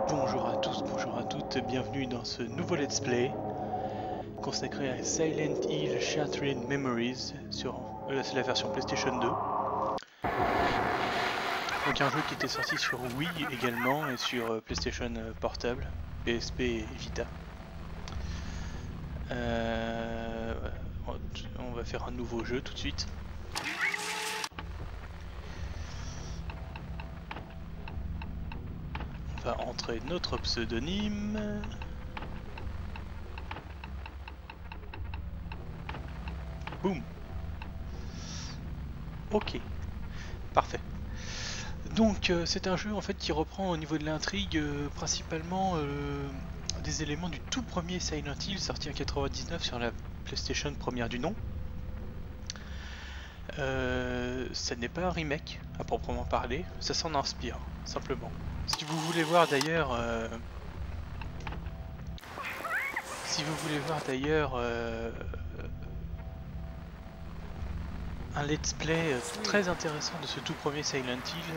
Bonjour à tous, bonjour à toutes, bienvenue dans ce nouveau let's play consacré à Silent Hill Shattered Memories sur c'est la version PlayStation 2. Donc un jeu qui était sorti sur Wii également et sur PlayStation Portable, PSP et Vita. On va faire un nouveau jeu tout de suite. On va entrer notre pseudonyme. Boum. Ok, parfait. Donc c'est un jeu en fait qui reprend au niveau de l'intrigue principalement des éléments du tout premier Silent Hill sorti en 99 sur la PlayStation première du nom. Ça n'est pas un remake à proprement parler, ça s'en inspire simplement. Si vous voulez voir d'ailleurs un let's play très intéressant de ce tout premier Silent Hill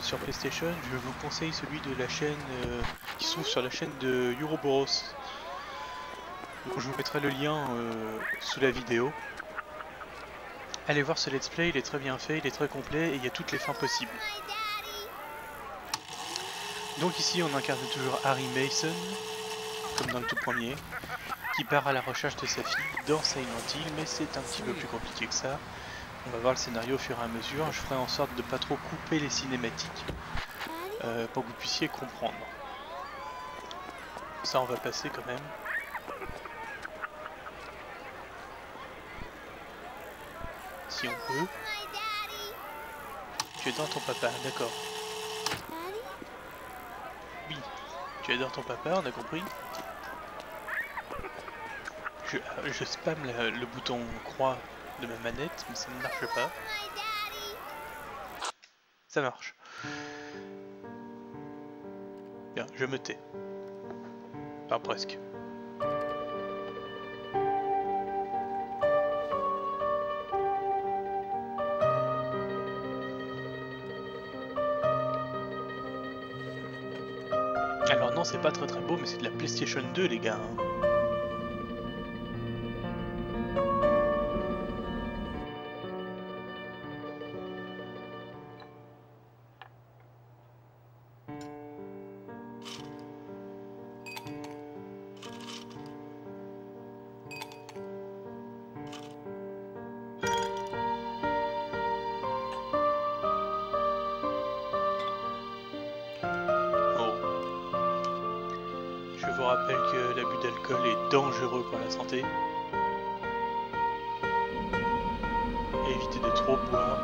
sur PlayStation, je vous conseille celui de la chaîne qui se trouve sur la chaîne de Euroboros. Donc je vous mettrai le lien sous la vidéo. Allez voir ce let's play, il est très bien fait, il est très complet et il y a toutes les fins possibles. Donc ici on incarne toujours Harry Mason, comme dans le tout premier, qui part à la recherche de sa fille dans Silent Hill, mais c'est un petit peu plus compliqué que ça. On va voir le scénario au fur et à mesure, je ferai en sorte de pas trop couper les cinématiques pour que vous puissiez comprendre. Ça on va passer quand même. Si on peut. Tu adores ton papa, d'accord. Oui, tu adores ton papa, on a compris. Je spamme le bouton croix de ma manette, mais ça ne marche pas. Ça marche. Bien, je me tais. Enfin, presque. Alors non, c'est pas très beau, mais c'est de la PlayStation 2, les gars. Hein. Je vous rappelle que l'abus d'alcool est dangereux pour la santé. Évitez de trop boire.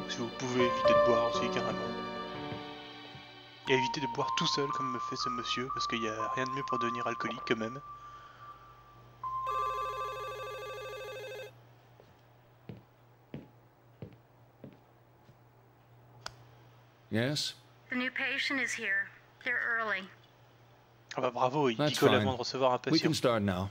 Si vous pouvez, éviter de boire aussi carrément. Et éviter de boire tout seul comme me fait ce monsieur, parce qu'il n'y a rien de mieux pour devenir alcoolique quand même. Yes? The new patient is here. They're early. Ah bah bravo, il That's picole fine. avant de recevoir un We patient. can start now.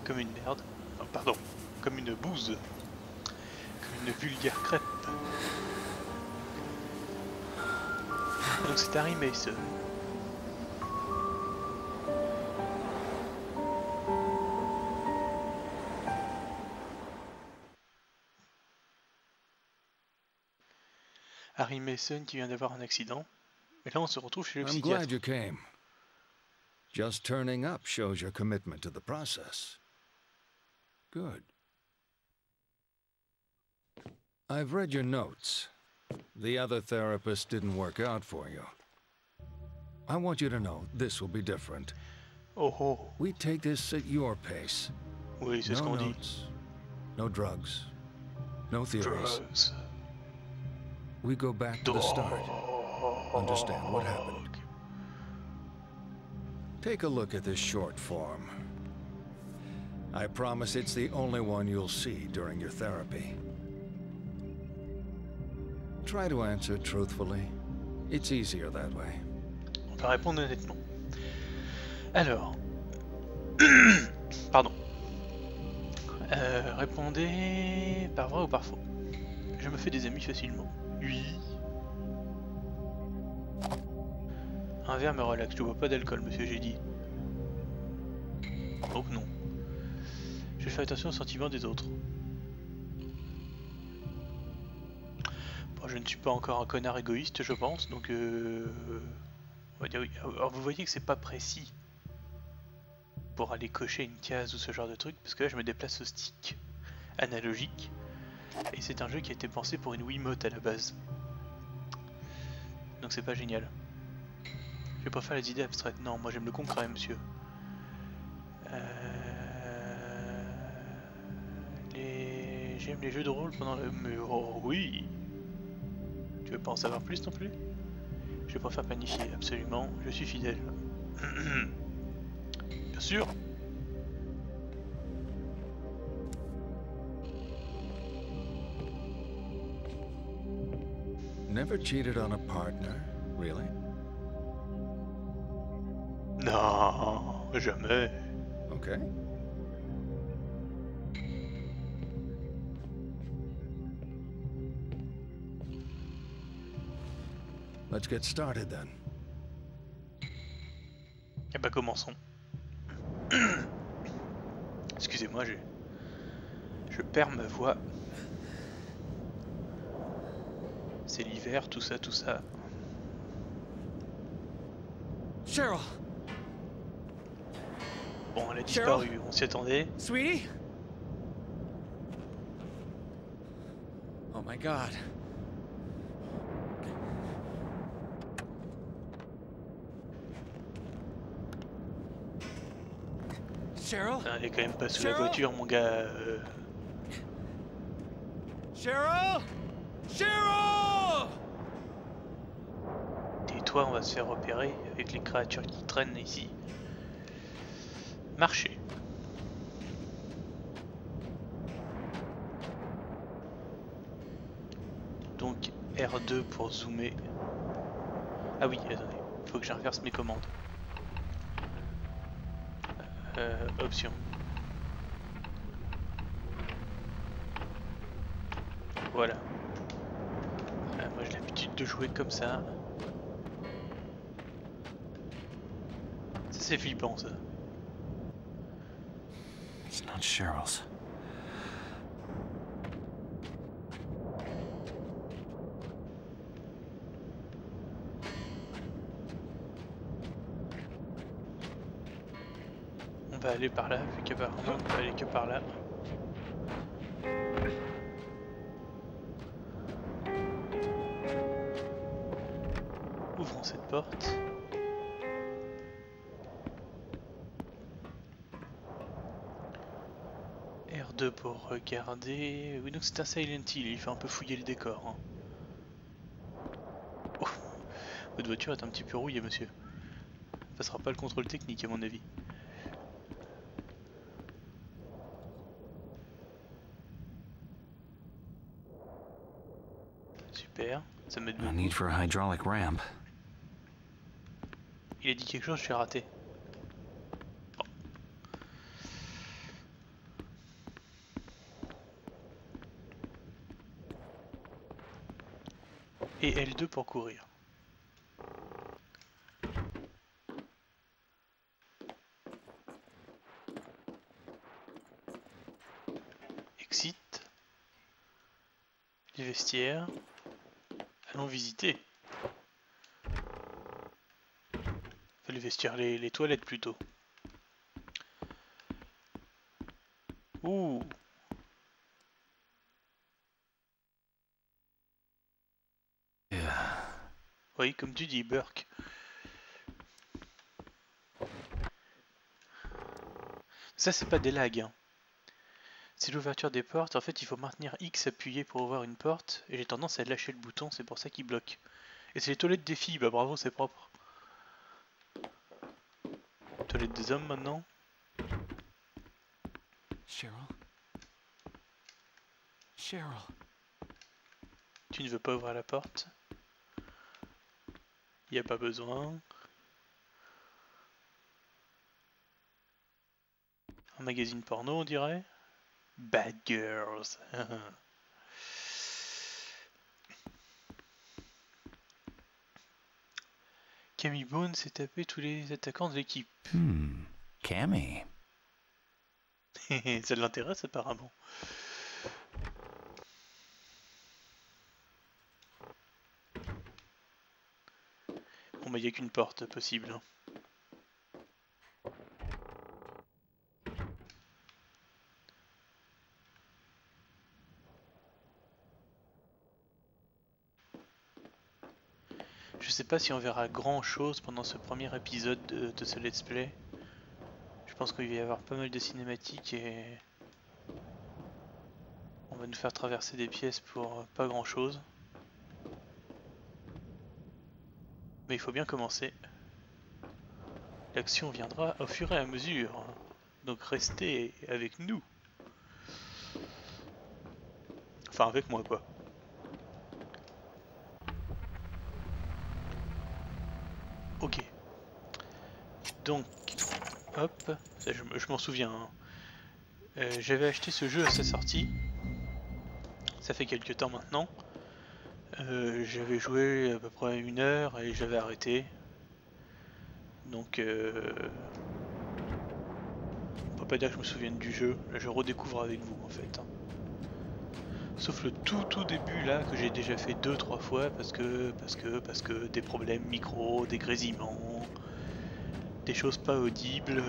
Comme une merde. Oh, pardon, comme une bouse. Comme une vulgaire crêpe. Donc c'est Harry Mason. Harry Mason qui vient d'avoir un accident. Mais là on se retrouve chez le I'm psychiatre. glad you came. Just turning up shows your commitment to the process. Good. I've read your notes. The other therapist didn't work out for you. I want you to know this will be different. Oh oh, We take this at your pace. oui c'est ce No qu'on dit. notes, no drugs, no theories. Drugs. We go back to the start. Understand what happened. Take a look at this short form. I promise it's the only one you'll see during your therapy. Try to answer truthfully. It's easier that way. On va répondre honnêtement. Alors... Pardon. Répondez par vrai ou par faux. Je me fais des amis facilement. Oui. Un verre me relaxe, je bois pas d'alcool, monsieur, j'ai dit. Donc non. Je fais attention aux sentiments des autres. Bon, je ne suis pas encore un connard égoïste, je pense, donc on va dire oui. Alors vous voyez que c'est pas précis pour aller cocher une case ou ce genre de truc, parce que là je me déplace au stick analogique, et c'est un jeu qui a été pensé pour une Wiimote à la base. Donc c'est pas génial. Je préfère les idées abstraites. Non, moi j'aime le concret, monsieur. J'aime les jeux de rôle pendant le... Mais oh oui. Tu veux pas en savoir plus non plus? Je préfère planifier, absolument. Je suis fidèle. Bien sûr. Never cheated on a partner, really? Non, jamais. Okay. Let's get started then. Eh bah commençons. Excusez-moi, je perds ma voix. C'est l'hiver, tout ça, tout ça. Cheryl! Bon, elle a disparu, on s'y attendait. Sweetie? Oh my god. Cheryl? Putain, elle est quand même pas sous la Cheryl? voiture, mon gars. Cheryl? Cheryl! Tais-toi, on va se faire repérer avec les créatures qui traînent ici. Marcher. Donc R2 pour zoomer. Ah oui, attendez, il faut que j'inverse mes commandes. Option. Voilà. Moi j'ai l'habitude de jouer comme ça. Ça c'est flippant ça. It's not Cheryl's. On va aller par là, vu qu'apparemment on peut aller que par là. Ouvrons cette porte. R2 pour regarder. Oui, donc c'est un Silent Hill, il fait un peu fouiller le décor. Hein. Oh, votre voiture est un petit peu rouillée, monsieur. Ça sera pas le contrôle technique, à mon avis. Super, ça m'aide No beaucoup. need for a hydraulic ramp. Il a dit quelque chose, j'ai raté. Bon. Et L2 pour courir. Exit. Les vestiaires. Allons visiter. Enfin, les vestiaires, les toilettes plutôt. Ouh. Yeah. Oui, comme tu dis, Burke. Ça, c'est pas des lags. Hein. C'est l'ouverture des portes. En fait, il faut maintenir X appuyé pour ouvrir une porte. Et j'ai tendance à lâcher le bouton, c'est pour ça qu'il bloque. Et c'est les toilettes des filles. Bah bravo, c'est propre. Toilettes des hommes maintenant. Cheryl? Cheryl? Tu ne veux pas ouvrir la porte? Y a pas besoin. Un magazine porno, on dirait. Bad Girls. Cammy Bone s'est tapé tous les attaquants de l'équipe. Cammy. Ça l'intéresse apparemment. Bon bah y a qu'une porte possible. Hein. Je sais pas si on verra grand chose pendant ce premier épisode de ce let's play. Je pense qu'il va y avoir pas mal de cinématiques et on va nous faire traverser des pièces pour pas grand chose. Mais il faut bien commencer. L'action viendra au fur et à mesure. Donc restez avec nous. Enfin avec moi quoi. Ok. Donc, hop, ça, je m'en souviens. Hein. J'avais acheté ce jeu à sa sortie. Ça fait quelques temps maintenant. J'avais joué à peu près 1 heure et j'avais arrêté. Donc, on peut pas dire que je me souvienne du jeu. Là, je redécouvre avec vous en fait. Hein. Sauf le tout début là que j'ai déjà fait 2-3 fois parce que des problèmes micro, des grésillements, des choses pas audibles,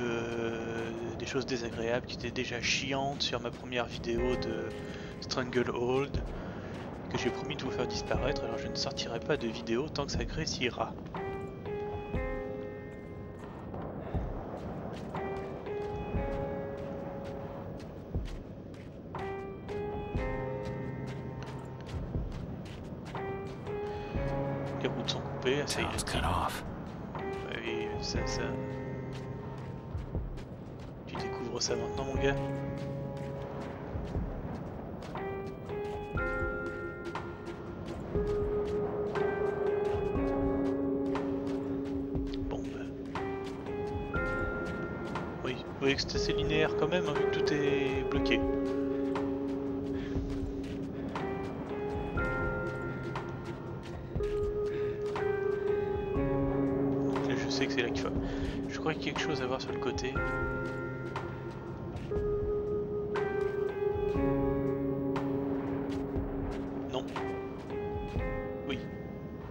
des choses désagréables qui étaient déjà chiantes sur ma première vidéo de Stranglehold que j'ai promis de vous faire disparaître, alors je ne sortirai pas de vidéo tant que ça grésillera. Les routes sont coupées, ça y Town's cut est. off. Oui, ça... Tu découvres ça maintenant mon gars? Bon bah... Oui, vous voyez que c'est assez linéaire quand même, hein, vu que tout est bloqué. Je sais que c'est là qu'il faut... Je crois qu'il y a quelque chose à voir sur le côté. Non. Oui.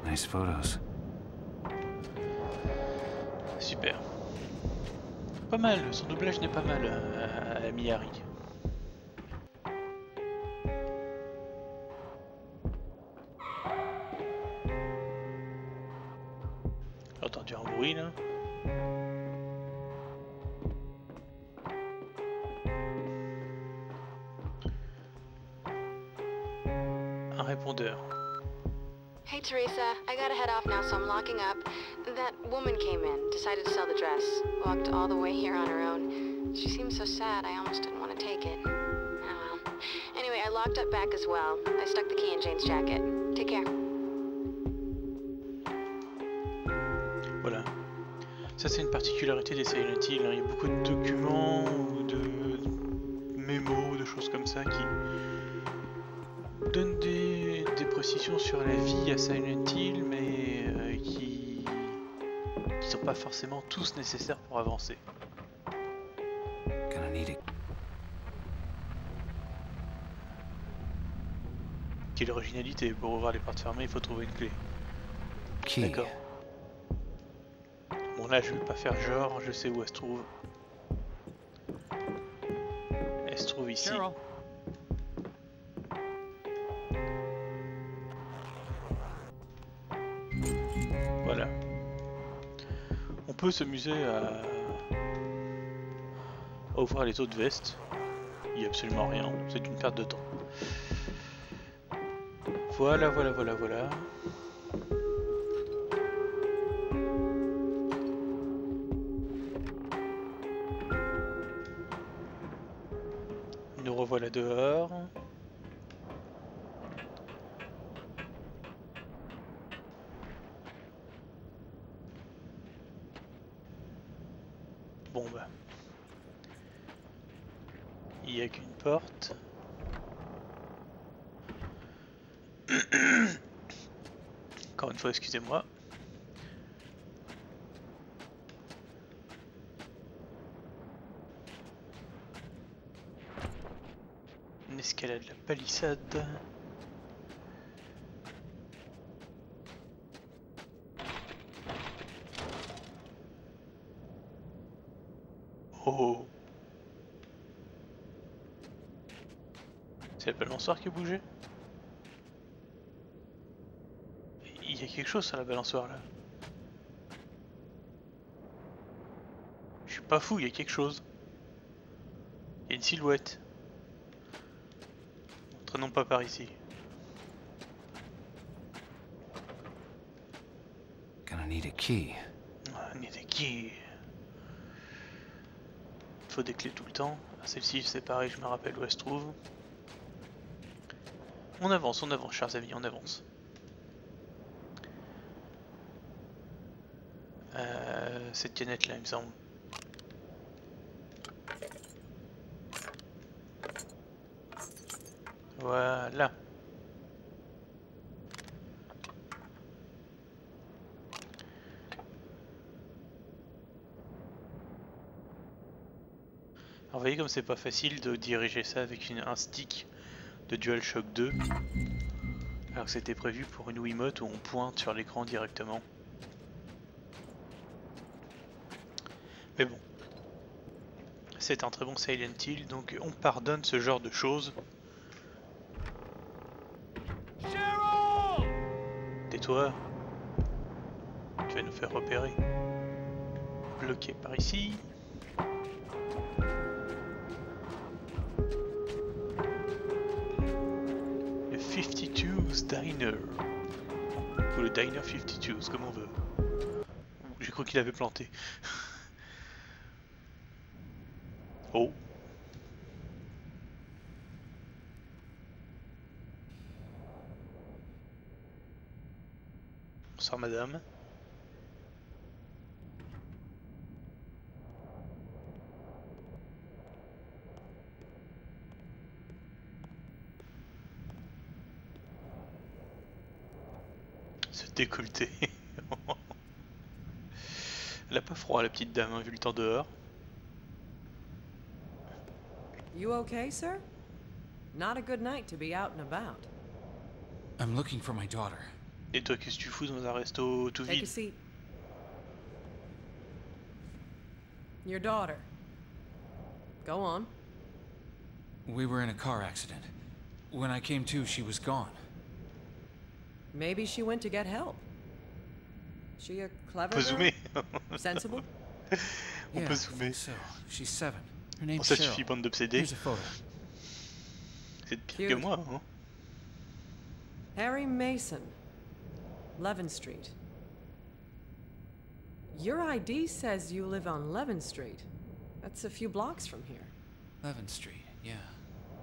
Nice photos. Super. Pas mal, son doublage n'est pas mal à Miyari. J'ai entendu un bruit là. Un répondeur. Hey Teresa, I gotta head off now, so I'm locking up. That woman came in, decided to sell the dress. Walked all the way here on her own. She seemed so sad, I almost didn't want to take it. Oh well. Anyway, I locked up back as well. I stuck the key in Jane's jacket. Take care. Voilà. Ça c'est une particularité des Silent Hill. Hein. Il y a beaucoup de documents ou de mémos, de choses comme ça qui donnent des précisions sur la vie à Silent Hill, mais qui sont pas forcément tous nécessaires pour avancer. Gonna need it. Quelle originalité, pour ouvrir les portes fermées il faut trouver une clé. Key. D'accord. Bon là je vais pas faire genre, je sais où elle se trouve. Elle se trouve ici. Cheryl. Voilà. On peut s'amuser à ouvrir les autres vestes. Il n'y a absolument rien, c'est une perte de temps. Voilà. revoilà dehors. Bon bah. Il n'y a qu'une porte. Encore une fois, excusez-moi. Une escalade, la palissade. Oh. C'est la balançoire qui a bougé? Il y a quelque chose sur la balançoire là. Je suis pas fou, il y a quelque chose. Il y a une silhouette. Traînons pas par ici. Gonna need a key. On est des qui? Il faut des clés tout le temps. Celle-ci c'est pareil, je me rappelle où elle se trouve. On avance, chers amis, on avance. Cette canette là, il me semble. Voilà. Alors vous voyez comme c'est pas facile de diriger ça avec un stick de DualShock 2. Alors que c'était prévu pour une Wiimote où on pointe sur l'écran directement. Mais bon. C'est un très bon Silent Hill, donc on pardonne ce genre de choses. Tais-toi. Tu vas nous faire repérer. Bloqué par ici. Le 52's Diner. Ou le Diner 52's, comme on veut. J'ai cru qu'il avait planté. Oh. Bonsoir madame. Se décolleter. Elle a pas froid la petite dame, hein, vu le temps dehors. You okay, sir? Not a good night to be out and about. I'm looking for my daughter. Et toi, qu'est-ce que tu fous dans un resto tout Take a vide? seat. Your daughter. Go on. We were in a car accident. When I came to, she was gone. Maybe she went to get help. She a clever On peut girl? zoomer. Sensible? On Yeah, peut I zoomer. think so. She's 7. Her name's Bon, ça Cheryl. suffit, bande d'obsédés. Here's a photo. C'est pire que Cute. moi, hein. Harry Mason. Levin Street. Your ID says you live on Levin Street. That's a few blocks from here. 11th Street, yeah.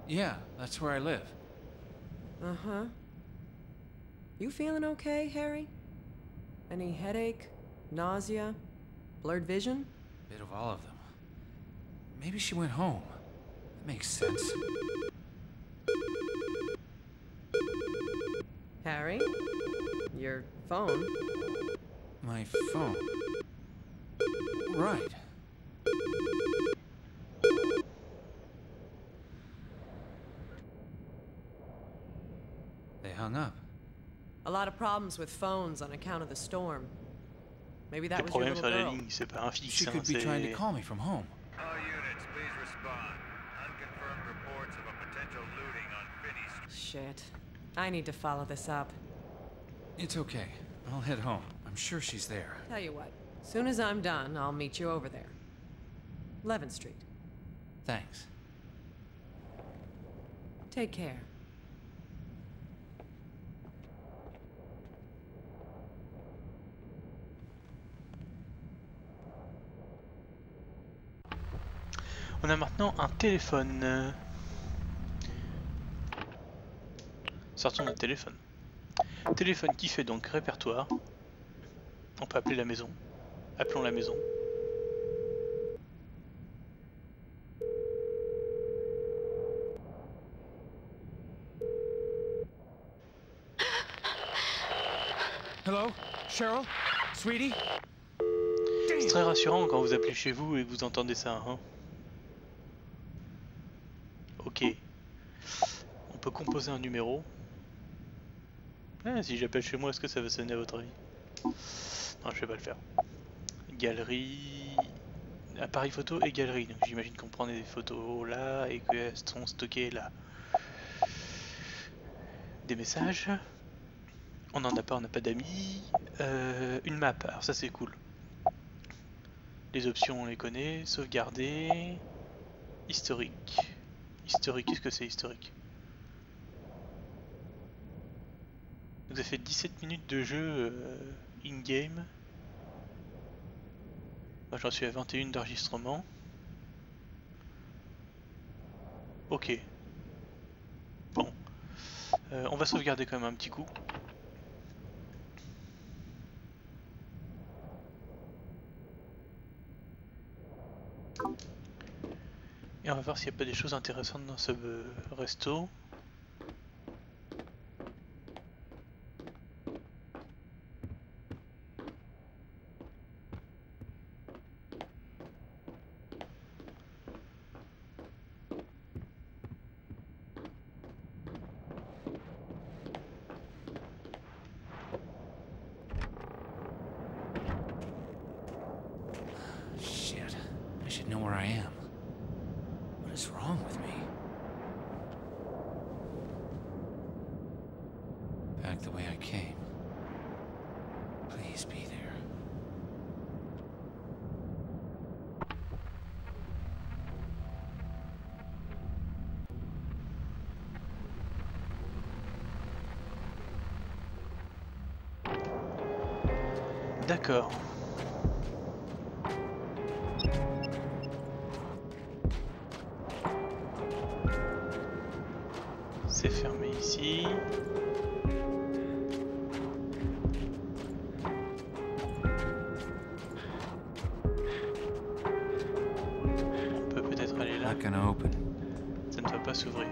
Yeah, that's where I live. Uh-huh. You feeling okay, Harry? Any headache, nausea, blurred vision? Bit of all of them. Maybe she went home. That makes sense. Harry? Your phone? My phone. Right. They hung up. A lot of problems with phones on account of the storm. Maybe that Les was your problèmes little sur la girl. ligne, c'est pas un fixe, She hein, could be trying to c'est... call me from home. All units, please respond. Unconfirmed reports of a potential looting on Finney Street. Shit. I need to follow this up. It's okay. I'll head home. I'm sure she's there. Tell you what, soon as I'm done, I'll meet you over there. 11th Street. Thanks. Take care. On a maintenant un téléphone. sortons notre téléphone. Téléphone qui fait donc répertoire. On peut appeler la maison. Appelons la maison. Hello? Cheryl? Sweetie? C'est très rassurant quand vous appelez chez vous et que vous entendez ça, hein. Ok. On peut composer un numéro. Ah, si j'appelle chez moi, est-ce que ça va sonner à votre avis? Non, je vais pas le faire. Galerie... Appareil photo et galerie. Donc j'imagine qu'on prenait des photos là et qu'elles sont stockées là. Des messages. On n'en a pas, on n'a pas d'amis. Une map, alors ça c'est cool. Les options on les connaît. Sauvegarder. Historique. Historique, qu'est-ce que c'est historique? Vous avez fait 17 minutes de jeu in-game. Moi j'en suis à 21 d'enregistrement. Ok. Bon. On va sauvegarder quand même un petit coup. Et on va voir s'il n'y a pas des choses intéressantes dans ce resto. Shit. I should know where I am. What is wrong with me? Back the way I came. Please be there. D'accord. C'est fermé ici. On peut peut-être aller là. Not gonna open. Ça ne va pas s'ouvrir.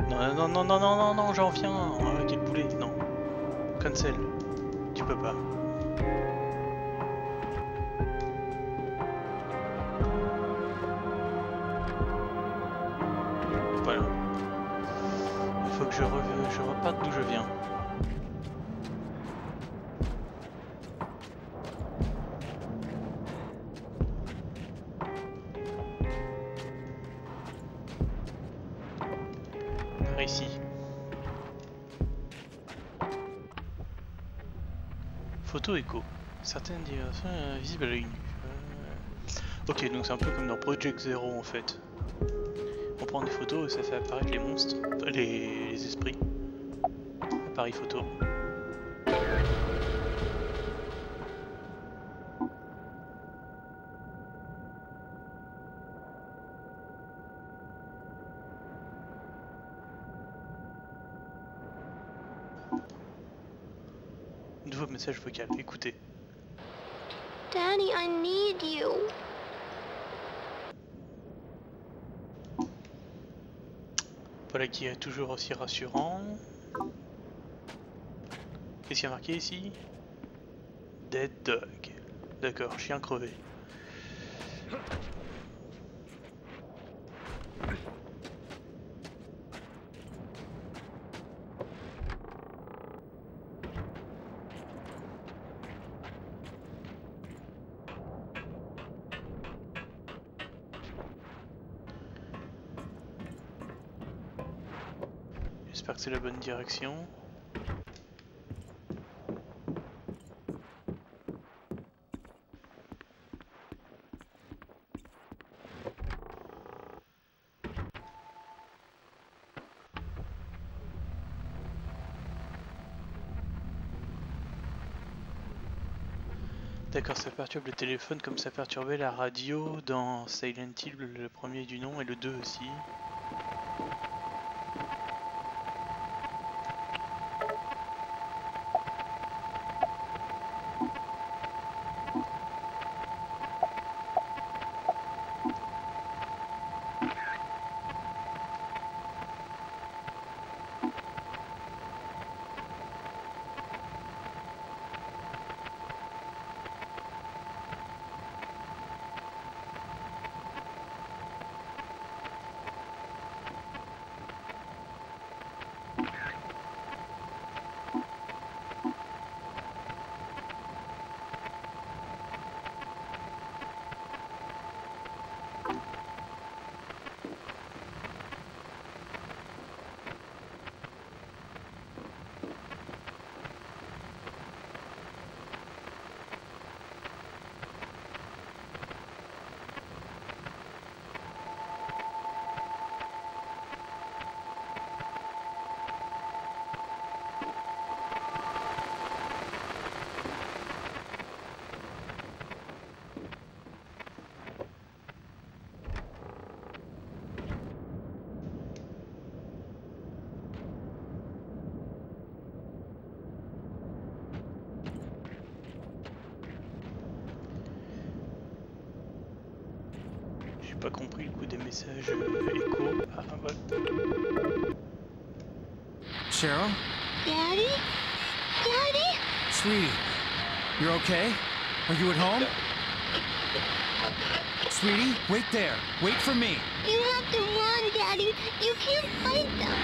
Non, non, non, non, non, non, non, j'en viens. Oh, quel boulet. Non. Cancel. Tu peux pas. Voilà. Il faut que je reparte d'où je viens. Par ici. Photo écho. Certaines directions visibles à l'œil nu. Ok, donc c'est un peu comme dans Project Zero en fait. On prend des photos et ça fait apparaître les monstres, les esprits. Appareil photo. Nouveau message vocal, écoutez. Daddy, I need you. Voilà qui est toujours aussi rassurant. Qu'est-ce qu'il y a marqué ici? Dead dog. D'accord, chien crevé. J'espère que c'est la bonne direction. D'accord, ça perturbe le téléphone comme ça perturbait la radio dans Silent Hill, le premier du nom, et le 2 aussi. J'ai pas compris le coup des messages écho. Ah ouais. Cheryl? Daddy? Daddy? Sweetie, you're okay? Are you at home? Sweetie, wait there. Wait for me. You have to run, Daddy. You can't fight them.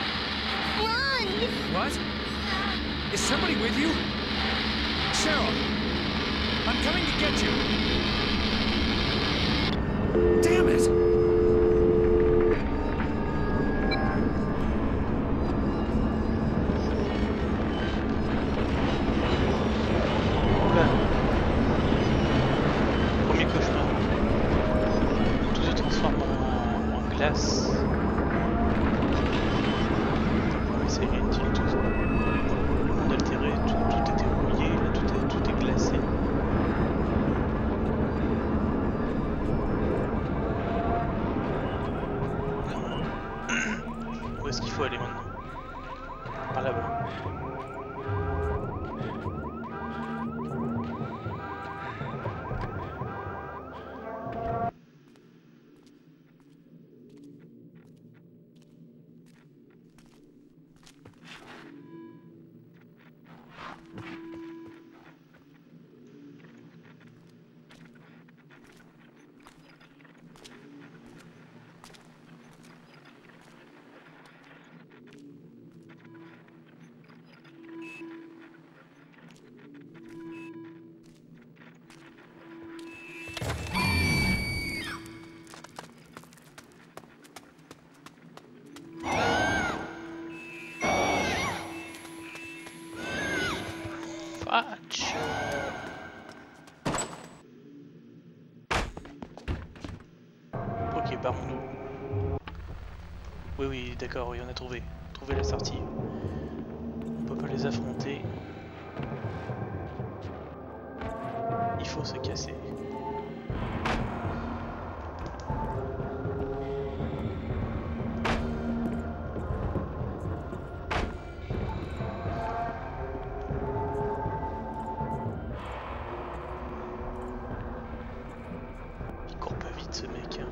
Run! What? Is somebody with you? Cheryl! I'm coming to get you! Damn it! Oula. Premier cauchemar. Tout se transforme en glace. Premier Silent Hill, tout le monde altéré, tout était rouillé, là tout est glacé. Où est-ce qu'il faut aller maintenant? Par là-bas. Fudge. Ok, par mon eau. Oui, d'accord, oui, on a trouvé. Trouvé la sortie. On peut pas les affronter. Il faut se casser. Il court pas vite ce mec. Hein.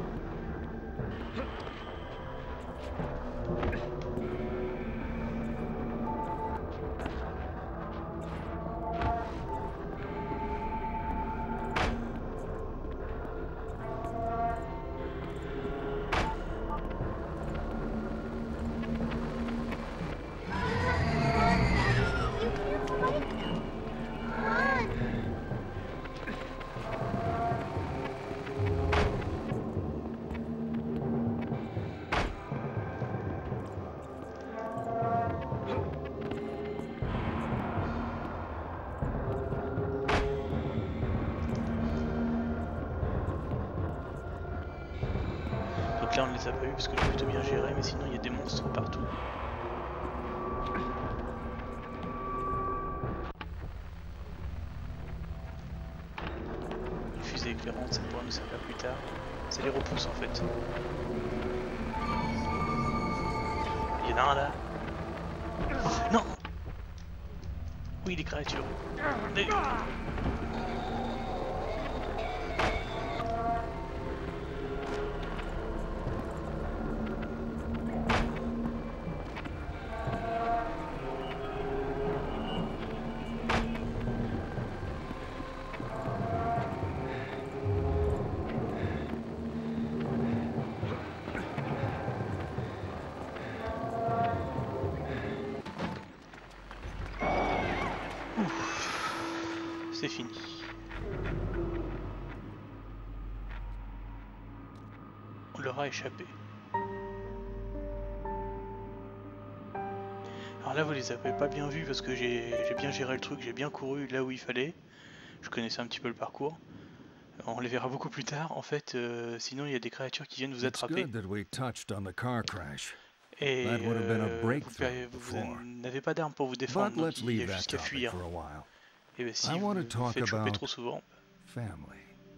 Donc là on ne les a pas eu parce que j'ai plutôt bien géré, mais sinon il y a des monstres partout. différentes, ça pourra nous servir plus tard. Ça les repousse en fait. Il y en a un là. Non. Oui, les créatures. Les... C'est fini. On leur a échappé. Alors là, vous les avez pas bien vus parce que j'ai bien géré le truc, j'ai bien couru là où il fallait. Je connaissais un petit peu le parcours. On les verra beaucoup plus tard. En fait, sinon il y a des créatures qui viennent vous attraper. Et vous n'avez pas d'armes pour vous défendre, donc il y a juste qu'à fuir. Et bien si vous vous faites choper trop souvent,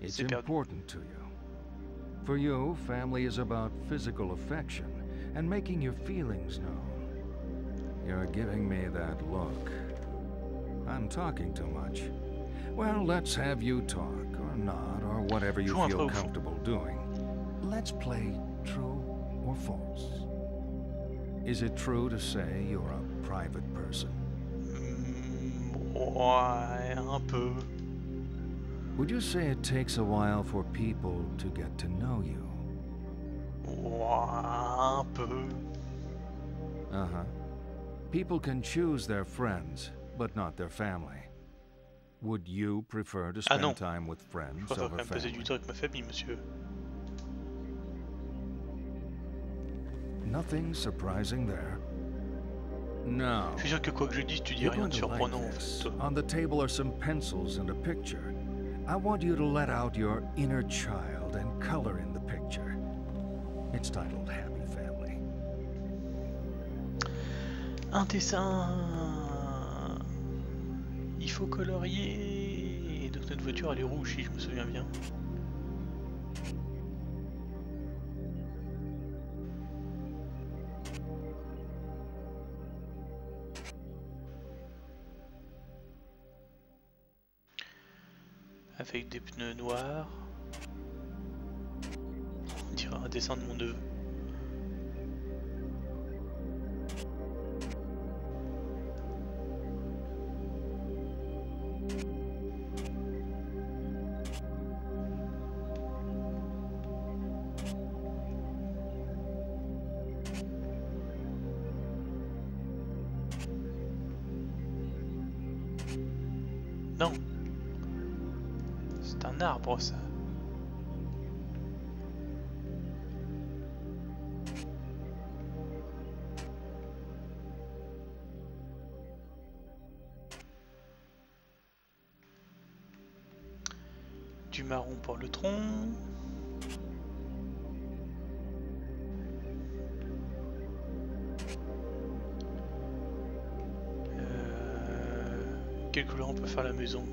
c'est perdu. For you, family is about physical affection and making your feelings known. You're giving me that look. I'm talking too much. Well, let's have you talk, or not, or whatever you feel comfortable doing. Let's play true or false. Is it true to say you're a private person? Ouais, un peu. Would you say it takes a while for people to get to know you? Ouais, un peu. Uh-huh. People can choose their friends, but not their family. Would you prefer to spend time with friends over family? Je préfère quand même passer du temps avec ma famille, monsieur. Nothing surprising there. No. Je suis sûr que quoi que je dise, tu dis rien de surprenant en fait. On the table are some pencils and a picture. I want you to let out your inner child and color in the picture. It's titled Happy Family. Un dessin. Il faut colorier. Donc notre voiture elle est rouge si je me souviens bien. Avec des pneus noirs. On dirait un dessin de mon neveu. Non. C'est un arbre, ça. Du marron pour le tronc. Quelle couleur on peut faire la maison?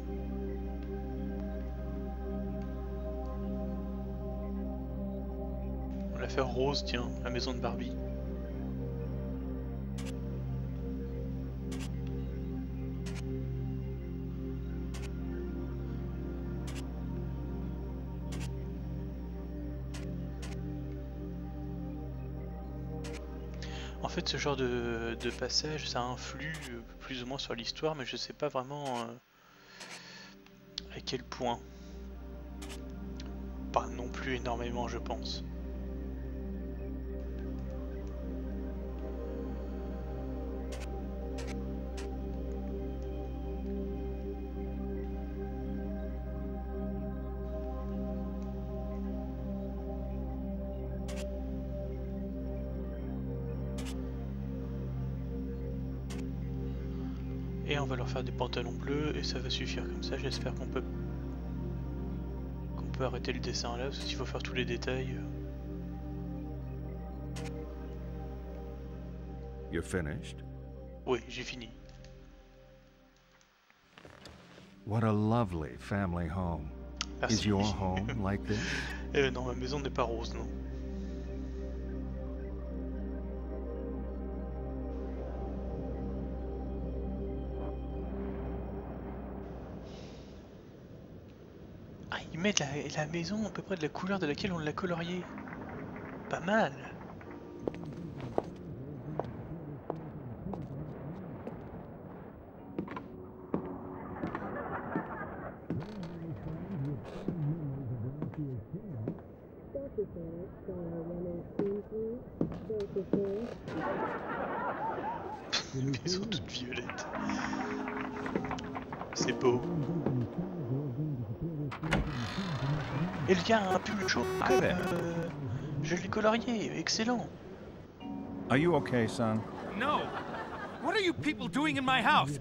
On va faire rose, tiens, la maison de Barbie. En fait, ce genre de passage, ça influe plus ou moins sur l'histoire, mais je sais pas vraiment à quel point. Pas non plus énormément, je pense. Et on va leur faire des pantalons bleus et ça va suffire comme ça. J'espère qu'on peut arrêter le dessin là parce qu'il faut faire tous les détails. You're finished? Oui, j'ai fini. What a lovely family home. Merci. Is your home like this? Non, ma maison n'est pas rose, non. Ah, ils mettent la maison à peu près de la couleur de laquelle on l'a coloriée. Pas mal. Ils sont toutes violettes. C'est beau. Et le gars a un pull chaud comme je l'ai colorié, excellent. Are you okay, son? No! What are you people doing in my house?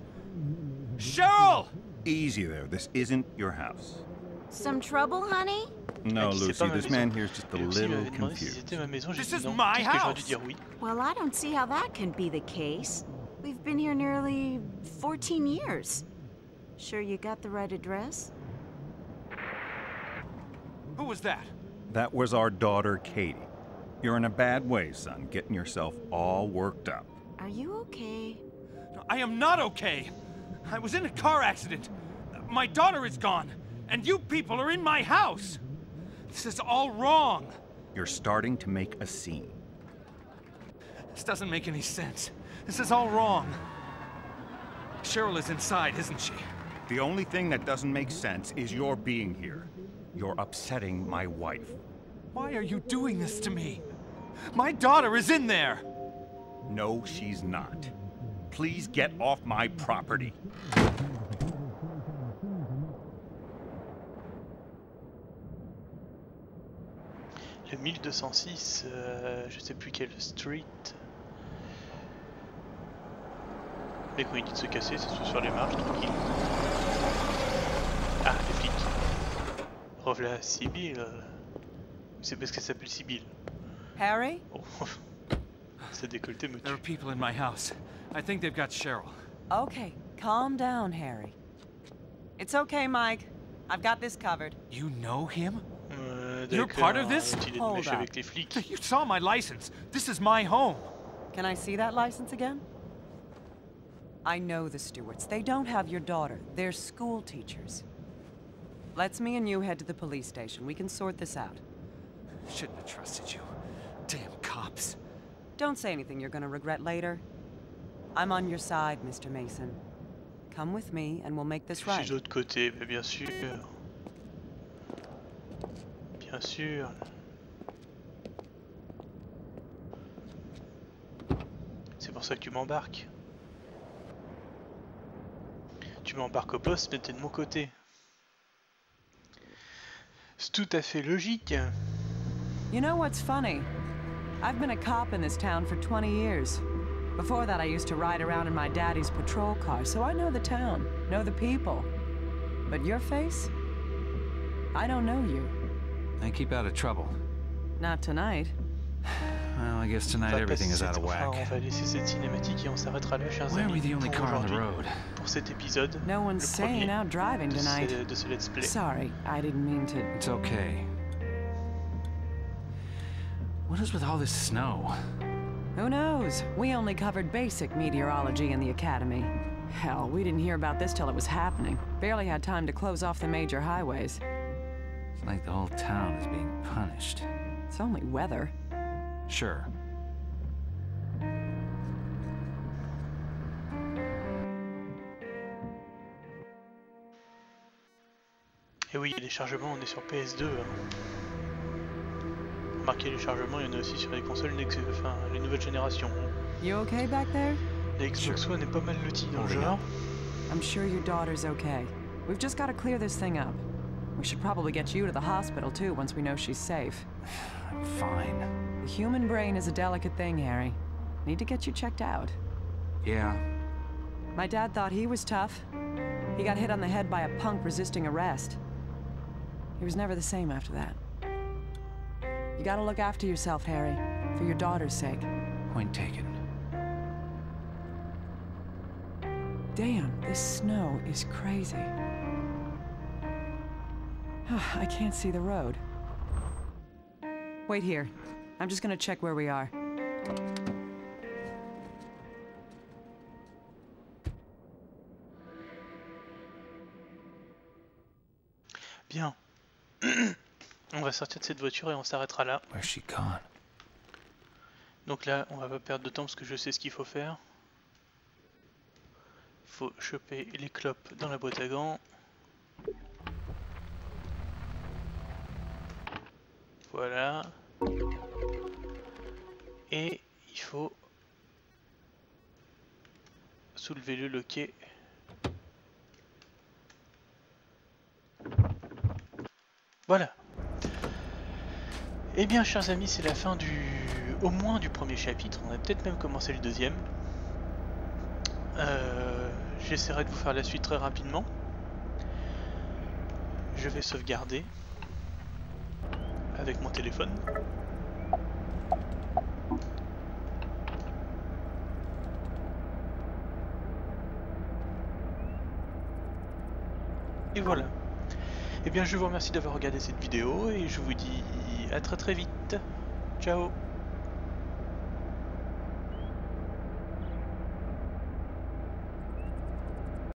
Cheryl! Easy there. This isn't your house. Some trouble, honey? No, dit, c'est Lucy, pas ma this maison. man here's just a Et aussi, il little m'avait demandé si confused. c'était ma maison, j'ai This dit is non. my Qu'est-ce que j'aurais dû house. dire oui? Well, I don't see how that can be the case. We've been here nearly 14 years. Sure you got the right address? Who was that? That was our daughter, Katie. You're in a bad way, son, getting yourself all worked up. Are you okay? No, I am not okay. I was in a car accident. My daughter is gone, and you people are in my house. This is all wrong. You're starting to make a scene. This doesn't make any sense. This is all wrong. Cheryl is inside, isn't she? The only thing that doesn't make sense is your being here. You're upsetting my wife. Why are you doing this to me? My daughter is in there. No, she's not. Please get off my property. Le 1206, je sais plus quelle street. Et quand il dit de se casser, c'est soit sur les marches, tranquille. Ah, les flics. Revoilà Sibyl. C'est parce qu'elle s'appelle Sibyl. Harry? Oh. C'est décolleté me There are tue. people in my house. I think they've got Cheryl. Okay, calm down, Harry. It's okay, Mike. I've got this covered. You know him? You're part of this? Il est de Hold mèche up. avec les flics. You saw my license. This is my home. Can I see that license again? I know the Stewarts. They don't have your daughter. They're school teachers. Let's me and you head to the police station. We can sort this out. Shouldn't have trusted you. Damn cops. Don't say anything you're gonna regret later. I'm on your side, Mr. Mason. Come with me and we'll make this Je right. suis de l'autre côté, mais bien sûr. Bien sûr. C'est pour ça que tu m'embarques. Tu m'embarques au poste, mais t'es de mon côté. C'est tout à fait logique. You know what's funny? I've been a cop in this town for 20 years. Before that, I used to ride around in my daddy's patrol car, so I know the town, know the people. But your face? I don't know you. I keep out of trouble. Not tonight. Well, I guess On tonight va everything passer is out cette- of enfin, whack. on va laisser cette cinématique et on s'arrêtera là, chers Why are amis, we the only pour car on the aujourd'hui, road? pour cet épisode, No one's le sane premier out driving de tonight. de ce let's play. Sorry, I didn't mean to. It's okay. What is with all this snow? Who knows? We only covered basic meteorology in the academy. Hell, we didn't hear about this till it was happening. Barely had time to close off the major highways. It's like the whole town is being punished. It's only weather. Sure. Et oui, les chargements, on est sur PS2. Remarquez, les chargements, il y en a aussi sur les consoles, enfin, les nouvelles générations. You okay back there? La Xbox One est pas mal lotie dans le genre. I'm sure your daughter's okay. We've just got to clear this thing up. We should probably get you to the hospital too once we know she's safe. I'm fine. The human brain is a delicate thing, Harry. Need to get you checked out. Yeah. My dad thought he was tough. He got hit on the head by a punk resisting arrest. He was never the same after that. You gotta look after yourself, Harry, for your daughter's sake. Point taken. Damn, this snow is crazy. I can't see the road. Wait here. I'm just gonna check where we are. Bien. On va sortir de cette voiture et on s'arrêtera là. Where's she gone? Donc là, on va pas perdre de temps parce que je sais ce qu'il faut faire. Faut choper les clopes dans la boîte à gants. Voilà. Et il faut soulever le loquet. Voilà. Eh bien, chers amis, c'est la fin au moins du premier chapitre. On a peut-être même commencé le deuxième. J'essaierai de vous faire la suite très rapidement. Je vais sauvegarder avec mon téléphone. Et voilà. Eh bien, je vous remercie d'avoir regardé cette vidéo et je vous dis à très très vite. Ciao.